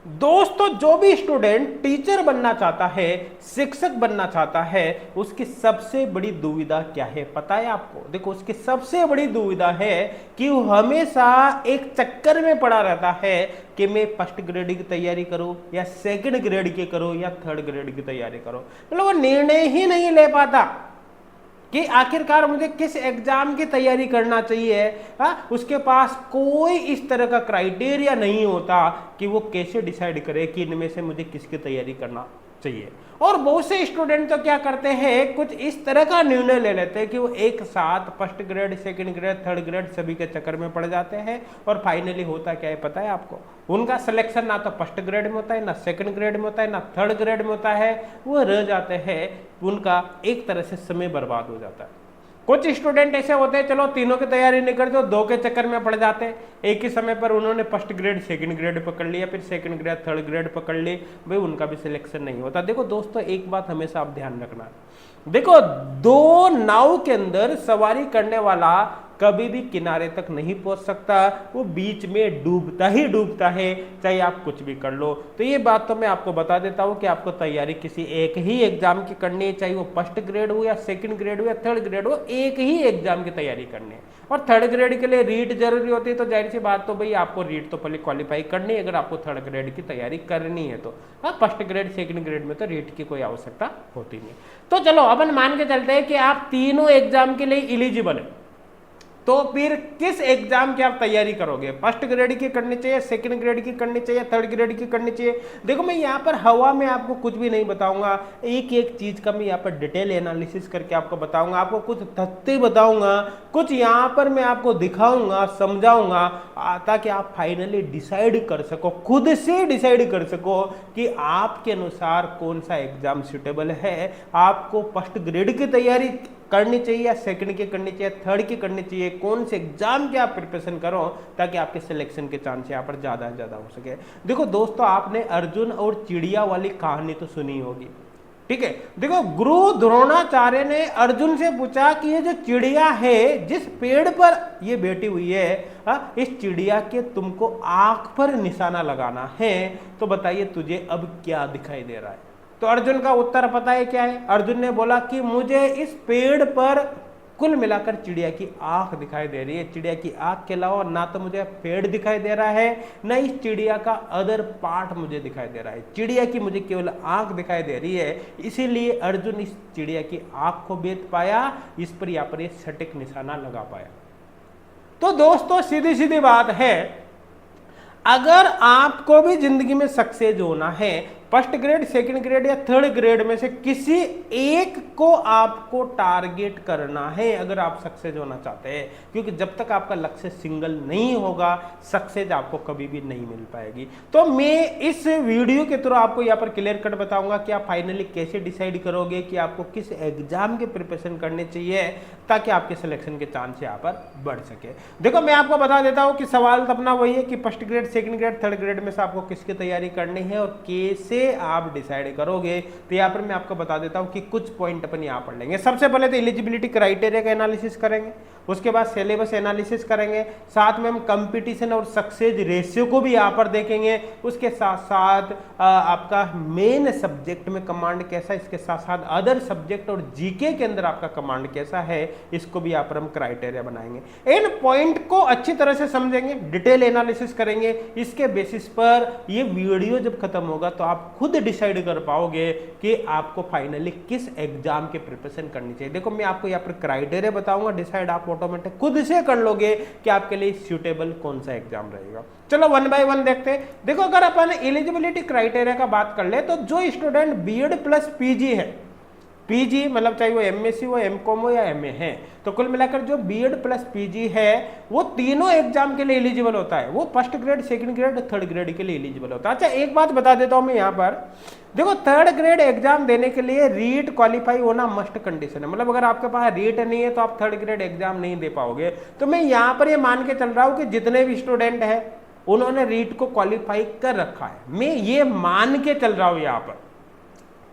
दोस्तों जो भी स्टूडेंट टीचर बनना चाहता है, शिक्षक बनना चाहता है, उसकी सबसे बड़ी दुविधा क्या है पता है आपको? देखो, उसकी सबसे बड़ी दुविधा है कि वो हमेशा एक चक्कर में पड़ा रहता है कि मैं फर्स्ट ग्रेड की तैयारी करूं या सेकंड ग्रेड की करूं या थर्ड ग्रेड की तैयारी करूं। मतलब वो निर्णय ही नहीं ले पाता कि आखिरकार मुझे किस एग्जाम की तैयारी करना चाहिए। उसके पास कोई इस तरह का क्राइटेरिया नहीं होता कि वो कैसे डिसाइड करे कि इनमें से मुझे किसकी तैयारी करना चाहिए। और बहुत से स्टूडेंट तो क्या करते हैं, कुछ इस तरह का निर्णय ले लेते हैं कि वो एक साथ first grade, second grade, third grade सभी के चक्कर में पड़ जाते हैं। और फाइनली होता क्या है पता है आपको? उनका सिलेक्शन ना तो फर्स्ट ग्रेड में होता है, ना सेकंड ग्रेड में होता है, ना थर्ड ग्रेड में होता है। वो रह जाते हैं, उनका एक तरह से समय बर्बाद हो जाता है। कुछ स्टूडेंट ऐसे होते हैं, चलो तीनों की तैयारी नहीं करते, दो के चक्कर में पड़ जाते हैं। एक ही समय पर उन्होंने फर्स्ट ग्रेड, सेकंड ग्रेड पकड़ लिया, फिर सेकंड ग्रेड, थर्ड ग्रेड पकड़ ली, भाई उनका भी सिलेक्शन नहीं होता। देखो दोस्तों, एक बात हमेशा आप ध्यान रखना, देखो दो नाव के अंदर सवारी करने वाला कभी भी किनारे तक नहीं पहुंच सकता, वो बीच में डूबता ही डूबता है, चाहे आप कुछ भी कर लो। तो ये बात तो मैं आपको बता देता हूं कि आपको तैयारी किसी एक ही एग्जाम की करनी है, चाहे वो फर्स्ट ग्रेड हो या सेकंड ग्रेड हो या थर्ड ग्रेड हो, एक ही एग्जाम की तैयारी करनी है। और थर्ड ग्रेड के लिए रीट जरूरी होती है, तो जाहिर सी बात तो भाई आपको रीट तो पहले क्वालिफाई करनी है अगर आपको थर्ड ग्रेड की तैयारी करनी है तो। हाँ, फर्स्ट ग्रेड, सेकंड ग्रेड में तो रीट की कोई आवश्यकता होती नहीं। तो चलो अपन मान के चलते हैं कि आप तीनों एग्जाम के लिए एलिजिबल है, तो फिर किस एग्जाम की आप तैयारी करोगे? फर्स्ट ग्रेड की करनी चाहिए, सेकंड ग्रेड की करनी चाहिए, थर्ड ग्रेड की करनी चाहिए? देखो, मैं यहाँ पर हवा में आपको कुछ भी नहीं बताऊंगा, एक एक चीज का मैं यहाँ पर डिटेल एनालिसिस करके आपको बताऊंगा, आपको कुछ तथ्य बताऊंगा, कुछ यहाँ पर मैं आपको दिखाऊंगा, समझाऊंगा, ताकि आप फाइनली डिसाइड कर सको, खुद से डिसाइड कर सको कि आपके अनुसार कौन सा एग्जाम सुटेबल है। आपको फर्स्ट ग्रेड की तैयारी करनी चाहिए या सेकंड की करनी चाहिए, थर्ड की करनी चाहिए, कौन से एग्जाम के आप प्रिपरेशन करो ताकि आपके सिलेक्शन के चांस यहाँ पर ज्यादा से ज्यादा हो सके। देखो दोस्तों, आपने अर्जुन और चिड़िया वाली कहानी तो सुनी होगी, ठीक है? देखो, गुरु द्रोणाचार्य ने अर्जुन से पूछा कि ये जो चिड़िया है, जिस पेड़ पर ये बैठी हुई है, इस चिड़िया के तुमको आंख पर निशाना लगाना है, तो बताइए तुझे अब क्या दिखाई दे रहा है? तो अर्जुन का उत्तर पता है क्या है? अर्जुन ने बोला कि मुझे इस पेड़ पर कुल मिलाकर चिड़िया की आंख दिखाई दे रही है। चिड़िया की आंख के अलावा ना तो मुझे पेड़ दिखाई दे रहा है, ना इस चिड़िया का अदर पार्ट मुझे दिखाई दे रहा है। चिड़िया की मुझे केवल आंख दिखाई दे रही है, इसीलिए अर्जुन इस चिड़िया की आंख को बेच पाया, इस पर यहाँ पर ये सटीक निशाना लगा पाया। तो दोस्तों, सीधी सीधी बात है, अगर आपको भी जिंदगी में सक्सेस होना है, फर्स्ट ग्रेड, सेकंड ग्रेड या थर्ड ग्रेड में से किसी एक को आपको टारगेट करना है अगर आप सक्सेस होना चाहते हैं, क्योंकि जब तक आपका लक्ष्य सिंगल नहीं होगा, सक्सेस आपको कभी भी नहीं मिल पाएगी। तो मैं इस वीडियो के थ्रू आपको यहाँ पर क्लियर कट बताऊंगा कि आप फाइनली कैसे डिसाइड करोगे कि आपको किस एग्जाम की प्रिपरेशन करनी चाहिए ताकि आपके सिलेक्शन के चांस यहाँ पर बढ़ सके। देखो, मैं आपको बता देता हूँ कि सवाल तो अपना वही है कि first grade, second grade, third grade में से आपको किसकी तैयारी करनी है और कैसे आप डिसाइड करोगे। तो यहाँ पर मैं आपको बता देता हूँ कि कुछ पॉइंट अपन यहाँ पढ़ लेंगे। सबसे पहले तो एलिजिबिलिटी क्राइटेरिया का एनालिसिस करेंगे, उसके बाद सिलेबस एनालिसिस करेंगे, साथ में हम कंपटीशन और सक्सेस रेशियो को भी यहाँ पर देखेंगे, उसके साथ साथ आपका मेन सब्जेक्ट में कमांड कैसा, इसके साथ साथ अदर सब्जेक्ट और जीके के अंदर आपका कमांड कैसा है, इसको भी यहाँ पर हम क्राइटेरिया बनाएंगे। इन पॉइंट को अच्छी तरह से समझेंगे, डिटेल एनालिसिस करेंगे, इसके बेसिस पर ये वीडियो जब खत्म होगा तो आप खुद डिसाइड कर पाओगे कि आपको फाइनली किस एग्जाम की प्रिपरेशन करनी चाहिए। देखो, मैं आपको यहाँ पर क्राइटेरिया बताऊंगा, डिसाइड आप ऑटोमेटिक खुद से कर लोगे कि आपके लिए सूटेबल कौन सा एग्जाम रहेगा। चलो वन बाय वन देखते हैं। देखो, अगर अपन एलिजिबिलिटी क्राइटेरिया का बात कर ले तो जो स्टूडेंट बीएड प्लस पीजी है, पीजी मतलब चाहे वो एमएससी हो, एमकॉम हो या एमए है, तो कुल मिलाकर जो बीएड प्लस पीजी है वो तीनों एग्जाम के लिए एलिजिबल होता है। वो first grade, second grade, third grade के लिए एलिजिबल होता है। अच्छा, एक बात बता देता हूं मैं यहाँ पर, देखो थर्ड ग्रेड एग्जाम देने के लिए रीट क्वालिफाई होना मस्ट कंडीशन है। मतलब अगर आपके पास रीट नहीं है तो आप थर्ड ग्रेड एग्जाम नहीं दे पाओगे। तो मैं यहाँ पर ये मान के चल रहा हूँ कि जितने भी स्टूडेंट है उन्होंने रीट को क्वालिफाई कर रखा है, मैं ये मान के चल रहा हूँ यहाँ पर,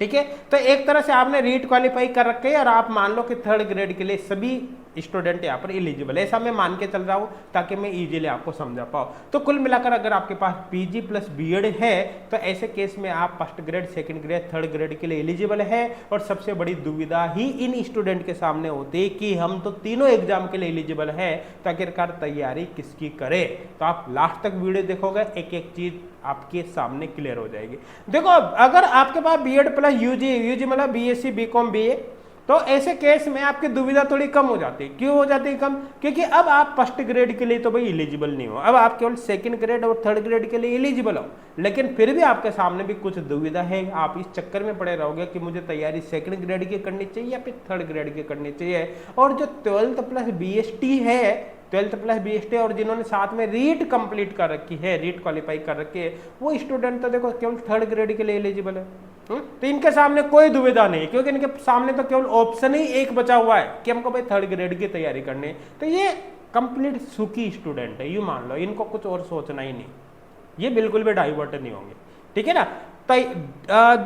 ठीक है? तो एक तरह से आपने रीट क्वालिफाई कर रखे हैं और आप मान लो कि थर्ड ग्रेड के लिए सभी स्टूडेंट यहाँ पर एलिजिबल है, ऐसा मैं मान के चल रहा हूँ ताकि मैं इजीली आपको समझा पाऊँ। तो कुल मिलाकर अगर आपके पास पीजी प्लस बीएड है तो ऐसे केस में आप first grade, second grade, third grade के लिए एलिजिबल है। और सबसे बड़ी दुविधा ही इन स्टूडेंट के सामने होती है कि हम तो तीनों एग्जाम के लिए एलिजिबल है, तो आखिरकार तैयारी किसकी करे। तो आप लास्ट तक वीडियो देखोगे, एक एक चीज आपके सामने क्लियर हो जाएगी। देखो अगर आपके पास बीएड प्लस यूजी मतलब बीएससी बीकॉम बीए, तो ऐसे केस में आपकी दुविधा थोड़ी कम हो जाती है। क्यों हो जाती है कम? क्योंकि अब आप फर्स्ट ग्रेड के लिए तो भाई एलिजिबल नहीं हो, अब आप केवल सेकंड ग्रेड और थर्ड ग्रेड के लिए एलिजिबल हो। लेकिन फिर भी आपके सामने भी कुछ दुविधा है, आप इस चक्कर में पड़े रहोगे कि मुझे तैयारी सेकंड ग्रेड की करनी चाहिए या फिर थर्ड ग्रेड की करनी चाहिए। और जो 12th प्लस बीएसटी है, 12th प्लस बीएसटी और जिन्होंने साथ में रीट कंप्लीट कर रखी है, रीट क्वालिफाई कर रखी है, वो स्टूडेंट तो देखो केवल थर्ड ग्रेड के लिए एलिजिबल है। तो इनके सामने कोई दुविधा नहीं, क्योंकि इनके सामने तो केवल ऑप्शन ही एक बचा हुआ है कि हमको भाई थर्ड ग्रेड की तैयारी करनी है। तो ये कंप्लीट सुखी स्टूडेंट है, यूं मान लो, इनको कुछ और सोचना ही नहीं, ये बिल्कुल भी डाइवर्ट नहीं होंगे, ठीक है ना। तो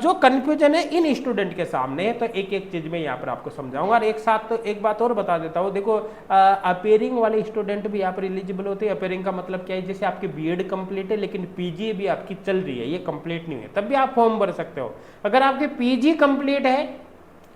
जो कंफ्यूजन है इन स्टूडेंट के सामने है, तो एक एक चीज में यहाँ पर आपको समझाऊंगा। और एक साथ तो एक बात और बता देता हूँ, देखो अपेयरिंग वाले स्टूडेंट भी यहाँ पर एलिजिबल होते हैं। अपेयरिंग का मतलब क्या है, जैसे आपकी बीएड कंप्लीट है लेकिन पीजी भी आपकी चल रही है, ये कंप्लीट नहीं है, तब भी आप फॉर्म भर सकते हो। अगर आपकी पीजी कंप्लीट है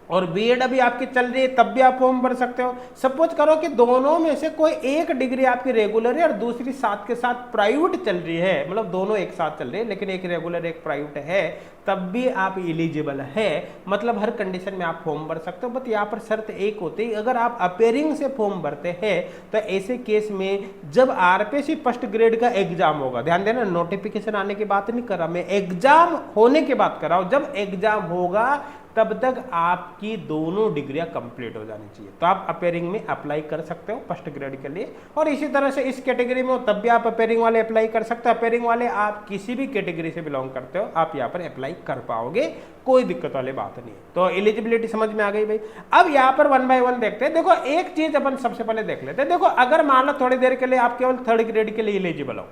और बीएड अभी आपकी चल रही है, तब भी आप फॉर्म भर सकते हो। सपोज करो कि दोनों में से कोई एक डिग्री आपकी रेगुलर है और दूसरी साथ के साथ प्राइवेट चल रही है, मतलब दोनों एक साथ चल रही है लेकिन एक रेगुलर एक प्राइवेट है, तब भी आप एलिजिबल है। मतलब हर कंडीशन में आप फॉर्म भर सकते हो। बट यहाँ पर शर्त एक होती है, अगर आप अपेयरिंग से फॉर्म भरते हैं तो ऐसे केस में जब आरपीएससी फर्स्ट ग्रेड का एग्जाम होगा, ध्यान देना नोटिफिकेशन आने की बात नहीं कर रहा मैं, एग्जाम होने की बात कर रहा हूं, जब एग्जाम होगा तब तक आपकी दोनों डिग्रियां कंप्लीट हो जानी चाहिए। तो आप अपेयरिंग में अप्लाई कर सकते हो फर्स्ट ग्रेड के लिए, और इसी तरह से इस कैटेगरी में हो तब भी आप अपेयरिंग वाले अप्लाई कर सकते हो। अपेयरिंग वाले आप किसी भी कैटेगरी से बिलोंग करते हो, आप यहाँ पर अप्लाई कर पाओगे, कोई दिक्कत वाली बात नहीं। तो एलिजिबिलिटी समझ में आ गई भाई। अब यहाँ पर वन बाय वन देखते हैं। देखो एक चीज अपन सबसे पहले देख लेते हैं। देखो अगर मान लो थोड़ी देर के लिए आप केवल थर्ड ग्रेड के लिए एलिजिबल हो,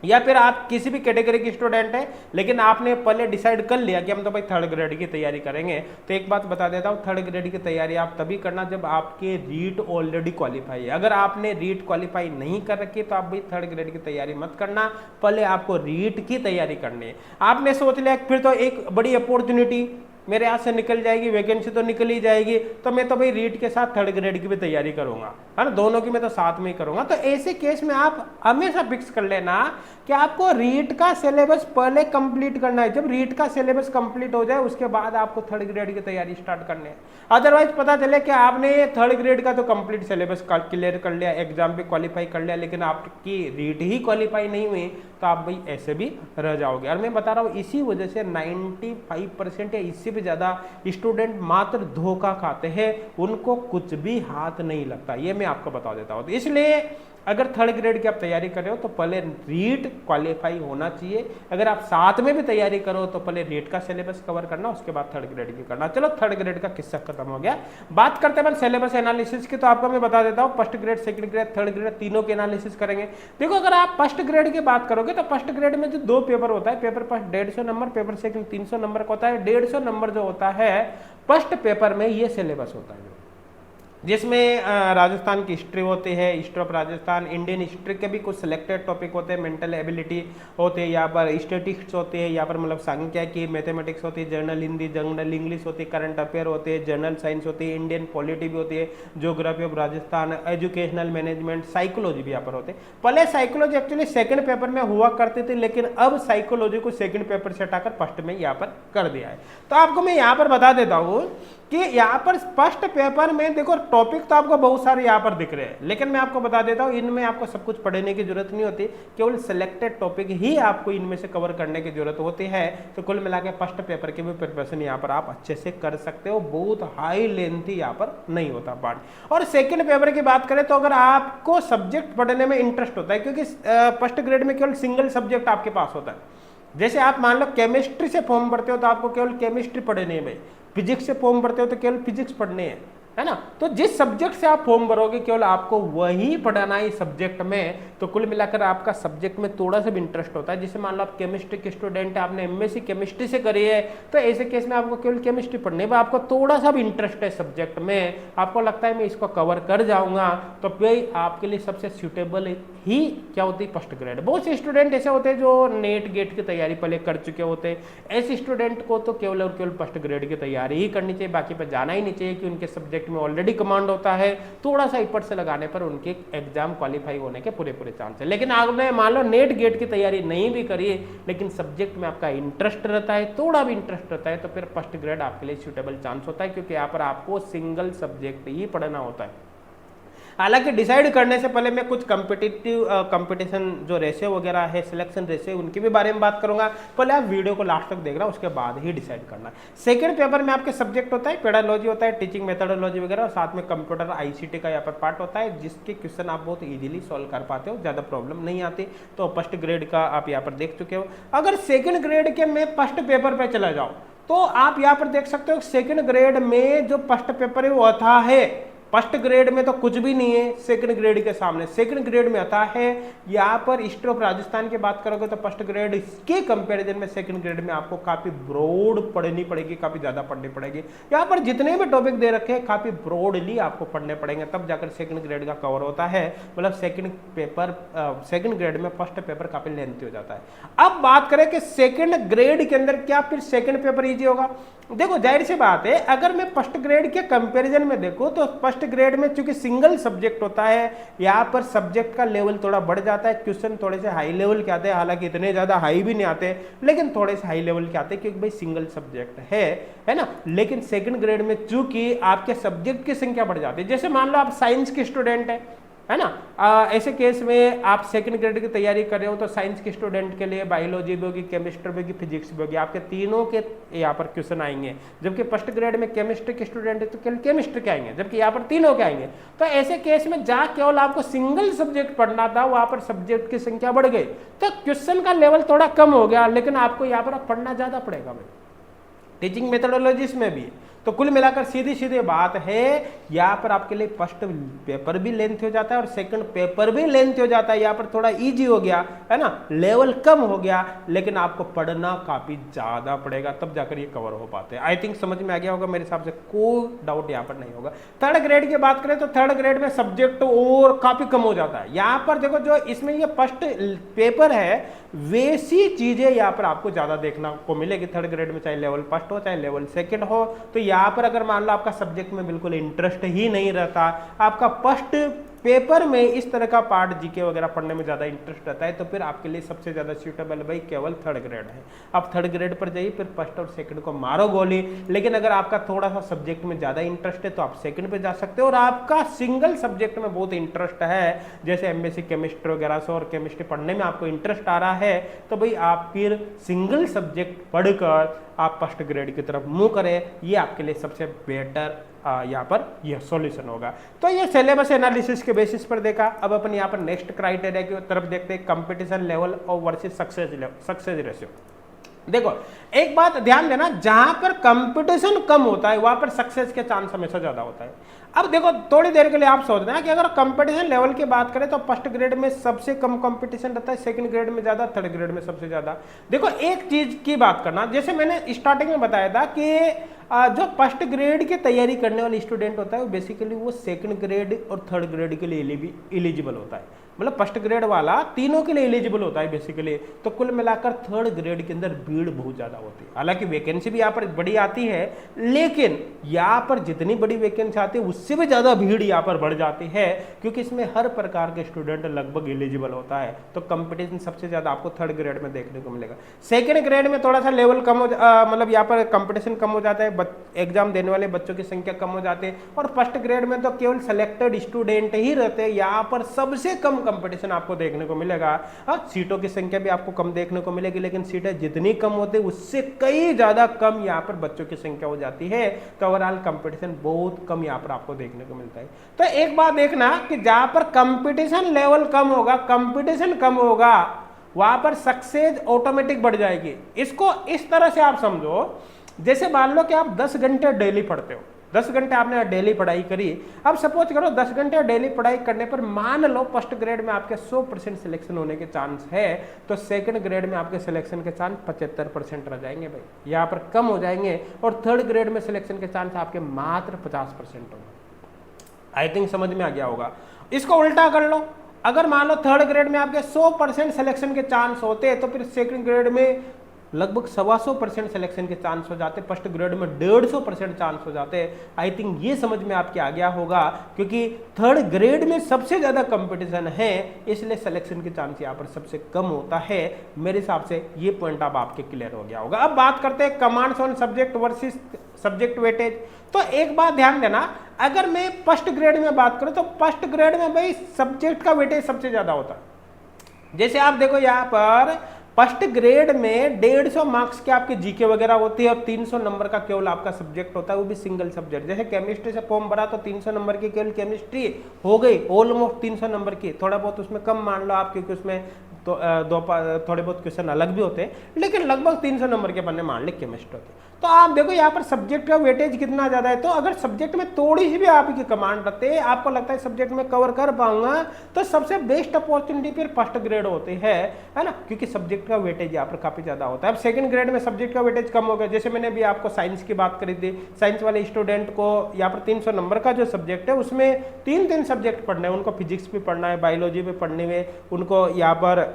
या फिर आप किसी भी कैटेगरी के स्टूडेंट हैं लेकिन आपने पहले डिसाइड कर लिया कि हम तो भाई थर्ड ग्रेड की तैयारी करेंगे, तो एक बात बता देता हूँ, थर्ड ग्रेड की तैयारी आप तभी करना जब आपके रीट ऑलरेडी क्वालिफाई है। अगर आपने रीट क्वालिफाई नहीं कर रखी तो आप भाई थर्ड ग्रेड की तैयारी मत करना, पहले आपको रीट की तैयारी करनी है। आपने सोच लिया फिर तो एक बड़ी अपॉर्चुनिटी मेरे हाथ से निकल जाएगी, वैकेंसी तो निकल ही जाएगी, तो मैं तो भाई रीट के साथ थर्ड ग्रेड की भी तैयारी करूंगा, है ना, दोनों की मैं तो साथ में ही करूंगा। तो ऐसे केस में आप हमेशा फिक्स कर लेना कि आपको रीट का सिलेबस पहले कंप्लीट करना है। जब रीट का सिलेबस कंप्लीट हो जाए उसके बाद आपको थर्ड ग्रेड की तैयारी स्टार्ट करनी है। अदरवाइज पता चले कि आपने थर्ड ग्रेड का तो कंप्लीट सिलेबस क्लियर कर लिया, एग्जाम पे क्वालिफाई कर लिया, लेकिन आपकी रीट ही क्वालिफाई नहीं हुई, तो आप भाई ऐसे भी रह जाओगे। और मैं बता रहा हूँ इसी वजह से 95% या इससे भी ज्यादा स्टूडेंट मात्र धोखा खाते हैं, उनको कुछ भी हाथ नहीं लगता, ये मैं आपको बता देता हूँ। तो इसलिए अगर थर्ड ग्रेड की आप तैयारी कर रहे हो तो पहले रीट क्वालिफाई होना चाहिए। अगर आप साथ में भी तैयारी करो तो पहले रीट का सिलेबस कवर करना, उसके बाद थर्ड ग्रेड की करना। चलो थर्ड ग्रेड का किस्सा खत्म हो गया। बात करते हैं सिलेबस एनालिसिस की, तो आपको मैं बता देता हूँ first grade, second grade, third grade तीनों के एनालिसिस करेंगे। देखो अगर आप फर्स्ट ग्रेड की बात करोगे तो फर्स्ट ग्रेड में जो 2 पेपर होता है, paper first 150 number, paper second 300 number का होता है। 150 नंबर जो होता है फर्स्ट पेपर में ये सिलेबस होता है, जिसमें राजस्थान की हिस्ट्री होती है, history of Rajasthan, Indian history के भी कुछ सिलेक्टेड टॉपिक होते हैं, मेंटल एबिलिटी होते हैं, यहाँ पर स्टेटिस्टिक्स होते हैं, यहाँ पर मतलब संख्या की, मैथमेटिक्स होती है, जनरल हिंदी, जनरल इंग्लिश होती है, करंट अफेयर होते हैं, जनरल साइंस होती है, इंडियन पॉलिटी भी होती है, geography of Rajasthan, educational management, psychology भी यहाँ पर होते हैं। पहले साइकोलॉजी एक्चुअली सेकंड पेपर में हुआ करती थी, लेकिन अब साइकोलॉजी को सेकंड पेपर से हटाकर फर्स्ट में यहाँ पर कर दिया है। तो आपको मैं यहाँ पर बता देता हूँ कि यहाँ पर फर्स्ट पेपर में देखो टॉपिक तो आपको बहुत सारे यहाँ पर दिख रहे हैं, लेकिन मैं आपको बता देता हूँ इनमें आपको सब कुछ पढ़ने की जरूरत नहीं होती, केवल सिलेक्टेड टॉपिक ही आपको इनमें से कवर करने की जरूरत होती है। तो कुल मिला के फर्स्ट पेपर के भी प्रिपरेशन यहाँ पर आप अच्छे से कर सकते हो, बहुत हाई लेंथी यहाँ पर नहीं होता पार्ट। और सेकेंड पेपर की बात करें तो अगर आपको सब्जेक्ट पढ़ने में इंटरेस्ट होता है, क्योंकि फर्स्ट ग्रेड में केवल सिंगल सब्जेक्ट आपके पास होता है। जैसे आप मान लो केमिस्ट्री से फॉर्म भरते हो तो आपको केवल केमिस्ट्री पढ़नी है भाई, फिजिक्स से फॉर्म भरते हो तो केवल फिजिक्स पढ़ने हैं, है ना। तो जिस सब्जेक्ट से आप फॉर्म भरोगे केवल आपको वही पढ़ाना है सब्जेक्ट में, तो कुल मिलाकर आपका सब्जेक्ट में थोड़ा सा भी इंटरेस्ट होता है। जैसे मान लो आप केमिस्ट्री के स्टूडेंट है, आपने एमएससी केमिस्ट्री से करी है, तो ऐसे केस में आपको केवल केमिस्ट्री पढ़ने में आपको थोड़ा सा भी इंटरेस्ट है सब्जेक्ट में, आपको लगता है मैं इसको कवर कर जाऊंगा, तो भाई आपके लिए सबसे सूटेबल ही क्या होती है फर्स्ट ग्रेड। बहुत से स्टूडेंट ऐसे होते हैं जो नेट गेट की तैयारी पहले कर चुके होते हैं, ऐसे स्टूडेंट को तो केवल और केवल फर्स्ट ग्रेड की तैयारी ही करनी चाहिए, बाकी पर जाना ही नहीं चाहिए कि उनके सब्जेक्ट में ऑलरेडी कमांड होता है, थोड़ा सा एफर्ट से लगाने पर उनके एग्जाम क्वालिफाई होने के पूरे चांस है। लेकिन आपने मान लो नेट गेट की तैयारी नहीं भी करी लेकिन सब्जेक्ट में आपका इंटरेस्ट रहता है, थोड़ा भी इंटरेस्ट रहता है, तो फिर फर्स्ट ग्रेड आपके लिए सूटेबल चांस होता है, क्योंकि यहाँ पर आपको सिंगल सब्जेक्ट ही पढ़ना होता है। हालांकि डिसाइड करने से पहले मैं कुछ कंपटीशन जो रेशियो वगैरह है, सिलेक्शन रेशियो, उनके भी बारे में बात करूंगा। पहले आप वीडियो को लास्ट तक देख रहा, उसके बाद ही डिसाइड करना। सेकंड पेपर में आपके सब्जेक्ट होता है पेडालॉजी होता है, टीचिंग मेथोडोलॉजी वगैरह, और साथ में कंप्यूटर आईसीटी का यहाँ पर पार्ट होता है, जिसके क्वेश्चन आप बहुत इजीली सॉल्व कर पाते हो, ज्यादा प्रॉब्लम नहीं आती। तो फर्स्ट ग्रेड का आप यहाँ पर देख चुके हो। अगर सेकेंड ग्रेड के मैं फर्स्ट पेपर पर चला जाऊं तो आप यहाँ पर देख सकते हो सेकेंड ग्रेड में जो फर्स्ट पेपर है वो आता है, फर्स्ट ग्रेड में तो कुछ भी नहीं है सेकंड ग्रेड के सामने। सेकंड ग्रेड में आता है यहाँ पर हिस्ट्री ऑफ राजस्थान की बात करोगे तो फर्स्ट ग्रेड के कंपैरिजन में सेकंड ग्रेड में आपको काफी ब्रॉड पढ़नी पड़ेगी, काफी ज्यादा पढ़नी पड़ेगी। यहाँ पर जितने भी टॉपिक दे रखे हैं काफी ब्रॉडली आपको पढ़ने पड़ेंगे, तब जाकर सेकंड ग्रेड का कवर होता है। मतलब सेकंड ग्रेड में फर्स्ट पेपर काफी लेंथी हो जाता है। अब बात करें कि सेकंड ग्रेड के अंदर क्या फिर सेकंड पेपर इजी होगा? देखो जाहिर सी बात है, अगर मैं फर्स्ट ग्रेड के कंपैरिजन में देखूं तो फर्स्ट ग्रेड में चूंकि सिंगल सब्जेक्ट होता है, यहाँ पर सब्जेक्ट का लेवल थोड़ा बढ़ जाता है, क्वेश्चन थोड़े से हाई लेवल के आते हैं, हालांकि इतने ज्यादा हाई भी नहीं आते लेकिन थोड़े से हाई लेवल के आते हैं, क्योंकि भाई सिंगल सब्जेक्ट है ना। लेकिन सेकंड ग्रेड में चूंकि आपके सब्जेक्ट की संख्या बढ़ जाती है, जैसे मान लो आप साइंस के स्टूडेंट है ना, ऐसे केस में आप सेकंड ग्रेड की तैयारी कर रहे हो तो साइंस के स्टूडेंट के लिए बायोलॉजी भी होगी, केमिस्ट्री भी होगी, फिजिक्स भी होगी, आपके तीनों के यहाँ पर क्वेश्चन आएंगे। जबकि फर्स्ट ग्रेड में केमिस्ट्री के स्टूडेंट है तो केवल केमिस्ट्री के आएंगे, जबकि यहाँ पर तीनों के आएंगे। तो ऐसे केस में जहाँ केवल आपको सिंगल सब्जेक्ट पढ़ना था वहां पर सब्जेक्ट की संख्या बढ़ गई, तो क्वेश्चन का लेवल थोड़ा कम हो गया, लेकिन आपको यहाँ पर पढ़ना ज्यादा पड़ेगा भाई, टीचिंग मेथोडोलॉजीज में भी। तो कुल मिलाकर सीधी सीधी बात है, यहाँ पर आपके लिए फर्स्ट पेपर भी लेंथ हो जाता है और सेकंड पेपर भी लेंथ हो जाता है। यहाँ पर थोड़ा इजी हो गया है ना, लेवल कम हो गया, लेकिन आपको पढ़ना काफी ज्यादा पड़ेगा, तब जाकर ये कवर हो पाते हैं। आई थिंक समझ में आ गया होगा मेरे हिसाब से, कोई डाउट यहाँ पर नहीं होगा। थर्ड ग्रेड की बात करें तो थर्ड ग्रेड में सब्जेक्ट और काफी कम हो जाता है। यहाँ पर देखो जो इसमें ये फर्स्ट पेपर है वैसी चीजें यहाँ पर आपको ज्यादा देखना को मिलेगी थर्ड ग्रेड में, चाहे लेवल फर्स्ट हो चाहे लेवल सेकंड हो। तो यहाँ पर अगर मान लो आपका सब्जेक्ट में बिल्कुल इंटरेस्ट ही नहीं रहता, आपका फर्स्ट पेपर में इस तरह का पार्ट जीके वगैरह पढ़ने में ज्यादा इंटरेस्ट रहता है, तो फिर आपके लिए सबसे ज्यादा सूटेबल भाई केवल थर्ड ग्रेड है। आप थर्ड ग्रेड पर जाइए, फिर फर्स्ट और सेकंड को मारो गोली। लेकिन अगर आपका थोड़ा सा सब्जेक्ट में ज्यादा इंटरेस्ट है तो आप सेकंड पे जा सकते हो, और आपका सिंगल सब्जेक्ट में बहुत इंटरेस्ट है, जैसे एमएससी केमिस्ट्री वगैरह से और केमिस्ट्री पढ़ने में आपको इंटरेस्ट आ रहा है, तो भाई आप फिर सिंगल सब्जेक्ट पढ़कर आप फर्स्ट ग्रेड की तरफ मूव करें, ये आपके लिए सबसे बेटर यहाँ पर यह सॉल्यूशन होगा। तो ये सिलेबस एनालिसिस के बेसिस पर देखा। अब अपन यहाँ पर नेक्स्ट क्राइटेरिया की तरफ देखते हैं, कंपटीशन लेवल और वर्सेस सक्सेस रेशियो। देखो एक बात ध्यान देना, जहां पर कंपटीशन कम होता है वहां पर सक्सेस के चांस हमेशा ज्यादा होता है। अब देखो थोड़ी देर के लिए आप सोच रहे हैं कि अगर कंपटीशन लेवल की बात करें तो फर्स्ट ग्रेड में सबसे कम कंपटीशन रहता है, सेकंड ग्रेड में ज्यादा, थर्ड ग्रेड में सबसे ज्यादा। देखो एक चीज की बात करना, जैसे मैंने स्टार्टिंग में बताया था कि जो फर्स्ट ग्रेड की तैयारी करने वाले स्टूडेंट होता है वो बेसिकली वो सेकंड ग्रेड और थर्ड ग्रेड के लिए एलिजिबल होता है, मतलब फर्स्ट ग्रेड वाला तीनों के लिए एलिजिबल होता है बेसिकली। तो कुल मिलाकर थर्ड ग्रेड के अंदर भीड़ बहुत ज्यादा होती है, हालांकि वैकेंसी भी यहाँ पर बड़ी आती है, लेकिन यहाँ पर जितनी बड़ी वैकेंसी आती है उससे भी ज्यादा भीड़ यहाँ पर बढ़ जाती है, क्योंकि इसमें हर प्रकार के स्टूडेंट लगभग एलिजिबल होता है। तो कंपटीशन सबसे ज्यादा आपको थर्ड ग्रेड में देखने को मिलेगा। सेकेंड ग्रेड में थोड़ा सा लेवल कम हो मतलब यहाँ पर कंपटीशन कम हो जाता है, एग्जाम देने वाले बच्चों की संख्या कम हो जाती है, और फर्स्ट ग्रेड में तो केवल सिलेक्टेड स्टूडेंट ही रहते हैं, यहाँ पर सबसे कम कंपटीशन आपको देखने को मिलेगा। सीटों की संख्या भी आपको कम देखने को मिलेगी, लेकिन सीटें जितनी कम होती है उससे कई ज्यादा कम यहाँ पर बच्चों की संख्या हो जाती है। तो ओवरऑल कंपटीशन बहुत कम यहाँ पर आपको देखने को मिलता है। तो एक बात देखना कि जहां पर कंपटीशन लेवल कम होगा, कंपटीशन कम होगा, वहां पर सक्सेस ऑटोमेटिक बढ़ जाएगी। इसको इस तरह से आप समझो, जैसे मान लो कि आप 10 घंटे डेली पढ़ते हो, 10 घंटे आपने डेली पढ़ाई करी। अब सपोज करो 10 घंटे डेली पढ़ाई करने पर मान लो फर्स्ट ग्रेड में आपके 100% सिलेक्शन होने के चांस है, तो सेकंड ग्रेड में आपके सिलेक्शन के चांस 75% रह जाएंगे भाई, यहाँ पर कम हो जाएंगे। और थर्ड ग्रेड में सिलेक्शन के चांस आपके मात्र 50% होंगे। आई थिंक समझ में आ गया होगा। इसको उल्टा कर लो, अगर मान लो थर्ड ग्रेड में आपके 100% सिलेक्शन के चांस होते हैं, तो फिर सेकंड ग्रेड में लगभग 125% सिलेक्शन के चांस हो जाते, फर्स्ट ग्रेड में 150% चांस हो जाते। आई थिंक ये समझ में आपके आ गया होगा, क्योंकि थर्ड ग्रेड में सबसे ज्यादा कंपटीशन है, इसलिए सिलेक्शन के चांस यहाँ पर सबसे कम होता है। मेरे हिसाब से ये पॉइंट अब आपके क्लियर हो गया होगा। अब बात करते हैं commands on subject versus subject weightage. तो एक बात ध्यान देना, अगर मैं फर्स्ट ग्रेड में बात करूं तो फर्स्ट ग्रेड में भाई सब्जेक्ट का वेटेज सबसे ज्यादा होता है। जैसे आप देखो यहाँ पर फर्स्ट ग्रेड में 150 मार्क्स के आपके जीके वगैरह होती है और 300 नंबर का केवल आपका सब्जेक्ट होता है, वो भी सिंगल सब्जेक्ट। जैसे केमिस्ट्री से फॉर्म भरा तो 300 नंबर की केवल केमिस्ट्री हो गई, ऑलमोस्ट 300 नंबर की, थोड़ा बहुत उसमें कम मान लो आप, क्योंकि उसमें तो थोड़े बहुत क्वेश्चन अलग भी होते हैं, लेकिन लगभग 300 नंबर के पन्ने मान ले केमिस्ट्री होते। तो आप देखो यहाँ पर सब्जेक्ट का वेटेज कितना ज्यादा है। तो अगर सब्जेक्ट में थोड़ी सी भी आपकी कमांड रहते हैं, आपको लगता है सब्जेक्ट में कवर कर पाऊंगा, तो सबसे बेस्ट अपॉर्चुनिटी फिर फर्स्ट ग्रेड होती है ना, क्योंकि सब्जेक्ट का वेटेज यहाँ पर काफी ज्यादा होता है। अब सेकंड ग्रेड में सब्जेक्ट का वेटेज कम हो गया। जैसे मैंने अभी आपको साइंस की बात करी थी, साइंस वाले स्टूडेंट को यहाँ पर 300 नंबर का जो सब्जेक्ट है उसमें 3 सब्जेक्ट पढ़ने हैं, उनको फिजिक्स भी पढ़ना है, बायोलॉजी भी पढ़नी है, उनको यहाँ पर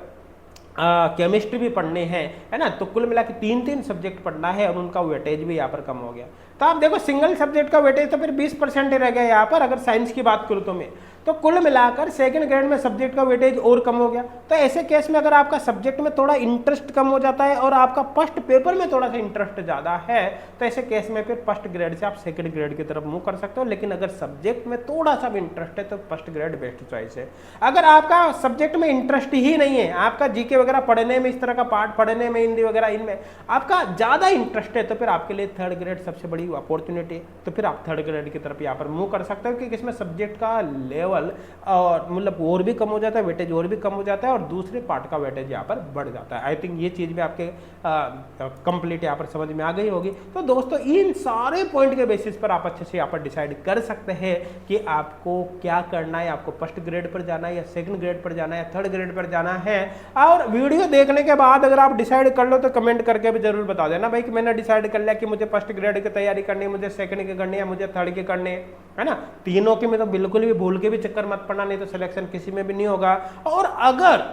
केमिस्ट्री भी पढ़ने हैं, है ना। तो कुल मिला के 3 सब्जेक्ट पढ़ना है और उनका वेटेज भी यहाँ पर कम हो गया। तो आप देखो सिंगल सब्जेक्ट का वेटेज तो फिर 20% ही रह गया यहाँ पर, अगर साइंस की बात करूँ तो मैं। तो कुल मिलाकर सेकंड ग्रेड में सब्जेक्ट का वेटेज और कम हो गया। तो ऐसे केस में अगर आपका सब्जेक्ट में थोड़ा इंटरेस्ट कम हो जाता है और आपका फर्स्ट पेपर में थोड़ा सा इंटरेस्ट ज्यादा है, तो ऐसे केस में फिर फर्स्ट ग्रेड से आप सेकंड ग्रेड की तरफ मूव कर सकते हो। लेकिन अगर सब्जेक्ट में थोड़ा सा भी इंटरेस्ट है तो फर्स्ट ग्रेड बेस्ट चॉइस है। अगर आपका सब्जेक्ट में इंटरेस्ट ही नहीं है, आपका जीके वगैरह पढ़ने में, इस तरह का पार्ट पढ़ने में, हिंदी वगैरह इनमें आपका ज्यादा इंटरेस्ट है, तो फिर आपके लिए थर्ड ग्रेड सबसे बड़ी अपॉर्चुनिटी है। तो फिर आप थर्ड ग्रेड की तरफ यहाँ पर मूव कर सकते हो, क्योंकि इसमें सब्जेक्ट का लेवल और मतलब और भी कम हो जाता है, वेटेज और भी कम हो जाता है, और दूसरे पार्ट का वेटेज यहाँ पर बढ़ जाता है। आई थिंक ये चीज भी आपके कंप्लीट यहाँ पर समझ में आ गई होगी। तो दोस्तों इन सारे पॉइंट के बेसिस पर आप अच्छे से यहाँ पर डिसाइड कर सकते हैं कि आपको क्या करना है, आपको फर्स्ट ग्रेड पर जाना है या सेकंड ग्रेड पर जाना है या थर्ड ग्रेड पर जाना है। और वीडियो देखने के बाद अगर आप डिसाइड कर लो तो कमेंट करके भी जरूर बता देना भाई कि मैंने डिसाइड कर लिया कि मुझे फर्स्ट ग्रेड की तैयारी करनी है, मुझे सेकंड की करनी है, मुझे थर्ड की करनी है ना। तीनों की में तो बिल्कुल भी भूल के भी चक्कर मत पड़ना, नहीं तो सिलेक्शन किसी में भी नहीं होगा। और अगर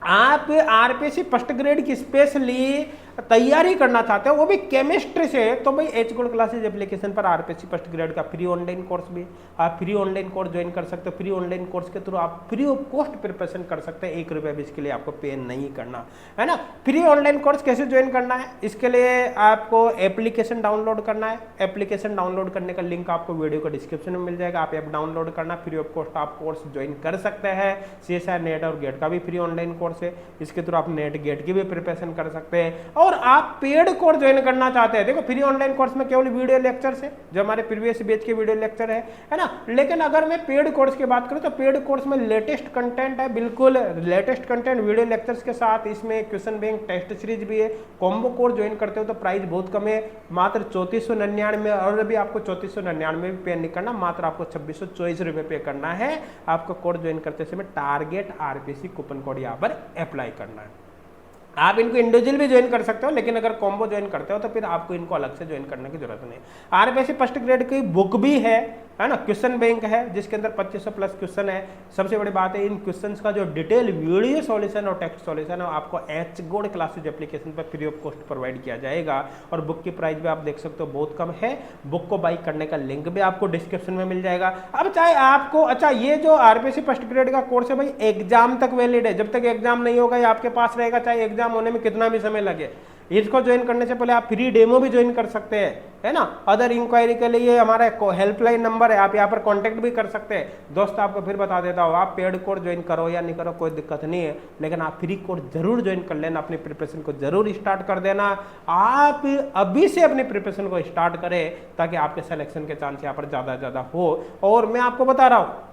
आप आरपीएससी फर्स्ट ग्रेड की स्पेशली तैयारी करना चाहते हो, वो भी केमिस्ट्री से, तो भाई एच गोल्ड क्लासेज एप्लीकेशन पर आरपीएससी फर्स्ट ग्रेड का फ्री ऑनलाइन कोर्स भी, आप फ्री ऑनलाइन कोर्स ज्वाइन कर सकते हो। फ्री ऑनलाइन कोर्स के थ्रू आप फ्री ऑफ कॉस्ट प्रिपरेशन कर सकते हैं, 1 रुपये भी इसके लिए आपको पे नहीं करना है ना। फ्री ऑनलाइन कोर्स कैसे ज्वाइन करना है, इसके लिए आपको एप्लीकेशन डाउनलोड करना है। एप्लीकेशन डाउनलोड करने का लिंक आपको वीडियो का डिस्क्रिप्शन में मिल जाएगा, आप ऐप डाउनलोड करना, फ्री ऑफ कॉस्ट आप कोर्स ज्वाइन कर सकते हैं। CSIR नेट और गेट का भी फ्री ऑनलाइन कोर्स है, इसके थ्रू आप नेट गेट की भी प्रिपरेशन कर सकते हैं। और आप पेड कोर्स ज्वाइन करना चाहते हैं, देखो फ्री ऑनलाइन कोर्स में केवल वीडियो लेक्चर्स है, जो हमारे प्रीवियस बैच के वीडियो लेक्चर है ना। लेकिन अगर मैं पेड कोर्स की बात करूं तो पेड कोर्स में लेटेस्ट कंटेंट है, बिल्कुल लेटेस्ट कंटेंट वीडियो लेक्चर्स के साथ, इसमें क्वेश्चन बैंक टेस्ट सीरीज भी है। कॉम्बो कोर्स ज्वाइन करते हो तो प्राइस बहुत कम है, मात्र 3499, और अभी आपको 3499 पे नहीं करना, मात्र आपको 2624 रुपये पे करना है। आपको कोर्स ज्वाइन करते समय टारगेट आरपीएससी कूपन कोड यहाँ पर अप्लाई करना है। आप इनको इंडिविजुअल भी ज्वाइन कर सकते हो, लेकिन अगर कॉम्बो ज्वाइन करते हो तो फिर आपको इनको अलग से ज्वाइन करने की जरूरत नहीं। आरपीएससी फर्स्ट ग्रेड की बुक भी है ना, क्वेश्चन बैंक है जिसके अंदर 2500 प्लस क्वेश्चन है। सबसे बड़ी बात है इन क्वेश्चंस का जो डिटेल वीडियो सॉल्यूशन और टेक्स्ट सॉल्यूशन है आपको एच गोल्ड क्लासेज एप्लीकेशन पर फ्री ऑफ कॉस्ट प्रोवाइड किया जाएगा। और बुक की प्राइस भी आप देख सकते हो बहुत कम है। बुक को बाई करने का लिंक भी आपको डिस्क्रिप्शन में मिल जाएगा। अब चाहे आपको, अच्छा ये जो आरपीएससी फर्स्ट ग्रेड का कोर्स है भाई एग्जाम तक वैलिड है, जब तक एग्जाम नहीं होगा ये आपके पास रहेगा, चाहे एग्जाम होने में कितना भी समय लगे। इसको ज्वाइन करने से पहले आप फ्री डेमो भी ज्वाइन कर सकते हैं, है ना। अदर इंक्वायरी के लिए हमारा हेल्पलाइन नंबर है, आप यहाँ पर कांटेक्ट भी कर सकते हैं। दोस्त आपको फिर बता देता हूँ, आप पेड कोर्स ज्वाइन करो या नहीं करो कोई दिक्कत नहीं है, लेकिन आप फ्री कोर्स जरूर ज्वाइन कर लेना, अपनी प्रिपरेशन को जरूर स्टार्ट कर देना। आप अभी से अपनी प्रिपरेशन को स्टार्ट करें ताकि आपके सिलेक्शन के चांस यहाँ पर ज्यादा हो। और मैं आपको बता रहा हूँ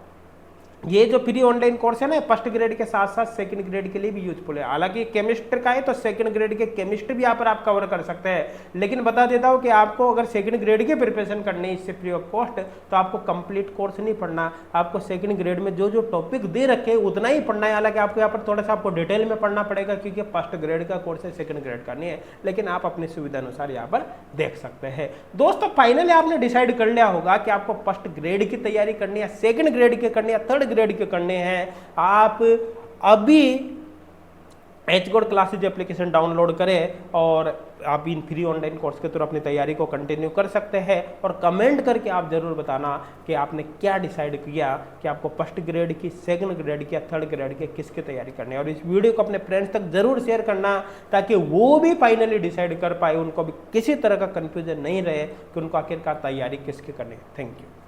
ये जो फ्री ऑनलाइन कोर्स है ना, फर्स्ट ग्रेड के साथ साथ सेकंड ग्रेड के लिए भी यूजफुल है। हालांकि केमिस्ट्री का है तो सेकंड ग्रेड के केमिस्ट्री भी यहाँ पर आप कवर कर सकते हैं। लेकिन बता देता हूँ कि आपको अगर सेकंड ग्रेड की प्रिपरेशन करनी है इससे फ्री ऑफ कॉस्ट, तो आपको कंप्लीट कोर्स नहीं पढ़ना, आपको सेकंड ग्रेड में जो जो टॉपिक दे रखे हैं उतना ही पढ़ना है। हालांकि आपको यहाँ पर थोड़ा सा आपको डिटेल में पढ़ना पड़ेगा, क्योंकि फर्स्ट ग्रेड का कोर्स है, सेकंड ग्रेड का नहीं है। लेकिन आप अपनी सुविधा अनुसार यहाँ पर देख सकते हैं। दोस्तों फाइनली आपने डिसाइड कर लिया होगा कि आपको फर्स्ट ग्रेड की तैयारी करनी है, सेकंड ग्रेड की करनी है, थर्ड ग्रेड के करने हैं। आप अभी एचगोड क्लासेज एप्लीकेशन डाउनलोड करें और आप इन फ्री ऑनलाइन कोर्स के थ्रू अपनी तैयारी को कंटिन्यू कर सकते हैं। और कमेंट करके आप जरूर बताना कि आपने क्या डिसाइड किया कि आपको फर्स्ट ग्रेड की, सेकंड ग्रेड की या थर्ड ग्रेड की किसकी तैयारी करनी है। और इस वीडियो को अपने फ्रेंड्स तक जरूर शेयर करना, ताकि वो भी फाइनली डिसाइड कर पाए, उनको भी किसी तरह का कंफ्यूजन नहीं रहे कि उनको आखिरकार तैयारी किसकी करनी है। Thank you.